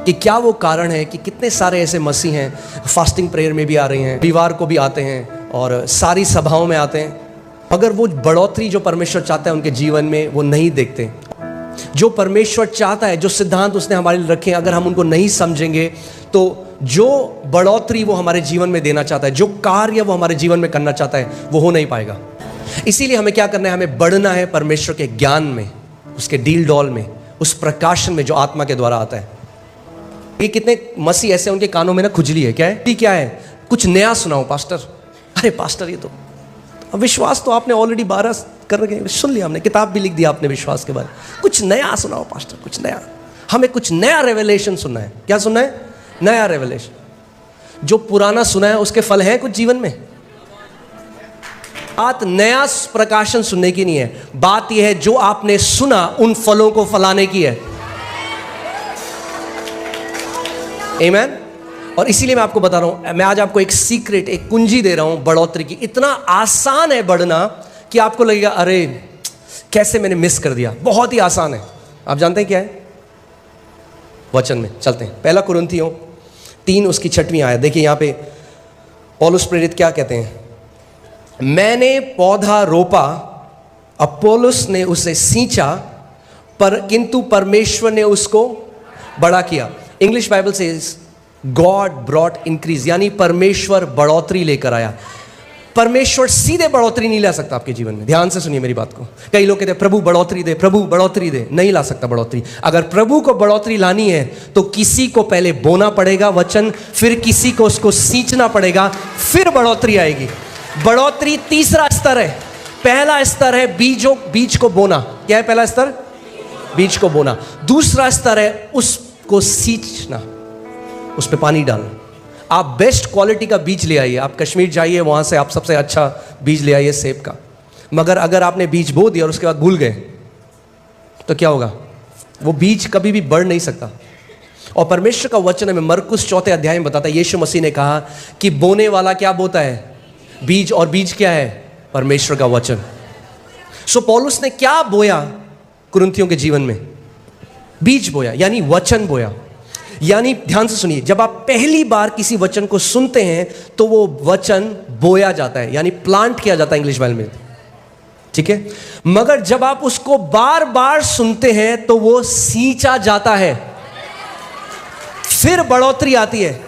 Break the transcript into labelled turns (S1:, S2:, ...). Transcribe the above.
S1: कि क्या वो कारण है कि कितने सारे ऐसे मसीह हैं फास्टिंग प्रेयर में भी आ रहे हैं, रविवार को भी आते हैं और सारी सभाओं में आते हैं, अगर वो बढ़ोतरी जो परमेश्वर चाहता है उनके जीवन में वो नहीं देखते। जो परमेश्वर चाहता है, जो सिद्धांत उसने हमारे लिए रखे हैं, अगर हम उनको नहीं समझेंगे तो जो बढ़ोतरी वो हमारे जीवन में देना चाहता है, जो कार्य वो हमारे जीवन में करना चाहता है, वो हो नहीं पाएगा। इसीलिए हमें क्या करना है, हमें बढ़ना है परमेश्वर के ज्ञान में, उसके डील डॉल में, उस प्रकाशन में जो आत्मा के द्वारा आता है। ये कितने मसीह ऐसे उनके कानों में ना खुजली है, क्या है, कुछ नया सुनाओ पास्टर। अरे पास्टर ये तो विश्वास तो आपने ऑलरेडी 12 कर रखे, सुन लिया हमने, किताब भी लिख दिया आपने विश्वास के बारे में, कुछ नया सुनाओ पास्टर, कुछ नया। हमें कुछ नया रेवलेशन सुनना है। क्या सुनना है? नया रेवलेशन। जो पुराना सुना है उसके फल हैं कुछ जीवन में। बात नया प्रकाशन सुनने की नहीं है, बात यह है जो आपने सुना उन फलों को फलाने की है। आमीन। और इसीलिए मैं आपको बता रहा हूं, मैं आज आपको एक सीक्रेट, एक कुंजी दे रहा हूं बढ़ोतरी की। इतना आसान है बढ़ना कि आपको लगेगा अरे कैसे मैंने मिस कर दिया। बहुत ही आसान है। आप जानते हैं क्या है? वचन में चलते हैं। पहला कुरिन्थियों 3 उसकी 6वीं आयत देखिए। यहां पे पौलुस प्रेरित क्या कहते हैं? मैंने पौधा रोपा, अपोलोस ने उसे सींचा, पर किंतु परमेश्वर ने उसको बड़ा किया। इंग्लिश बाइबल से गॉड ब्रॉट इंक्रीज, यानी परमेश्वर बढ़ोतरी लेकर आया। परमेश्वर सीधे बढ़ोतरी नहीं ला सकता आपके जीवन में। ध्यान से सुनिए मेरी बात को। कई लोग कहते हैं प्रभु बढ़ोतरी दे, प्रभु बढ़ोतरी दे। नहीं ला सकता बढ़ोतरी। अगर प्रभु को बढ़ोतरी लानी है तो किसी को पहले बोना पड़ेगा वचन, फिर किसी को उसको सींचना पड़ेगा, फिर बढ़ोतरी आएगी। बढ़ोतरी तीसरा स्तर है। पहला स्तर है बीज को बोना। क्या है पहला स्तर? बीज को बोना। दूसरा स्तर है उसको सींचना, उस पे पानी डालना। आप बेस्ट क्वालिटी का बीज ले आइए, आप कश्मीर जाइए, वहां से आप सबसे अच्छा बीज ले आइए सेब का। मगर अगर आपने बीज बो दिया और उसके बाद भूल गए तो क्या होगा? वो बीज कभी भी बढ़ नहीं सकता। और परमेश्वर का वचन हमें मरकुस 4 अध्याय में बताता है, यीशु मसीह ने कहा कि बोने वाला क्या बोता है? बीज। और बीज क्या है? परमेश्वर का वचन। सो पौलुस ने क्या बोया कुरिन्थियों के जीवन में? बीज बोया, यानी वचन बोया। यानी ध्यान से सुनिए, जब आप पहली बार किसी वचन को सुनते हैं तो वो वचन बोया जाता है, यानी प्लांट किया जाता है इंग्लिश बाइबल में, ठीक है। मगर जब आप उसको बार बार सुनते हैं तो वो सींचा जाता है, फिर बढ़ोतरी आती है।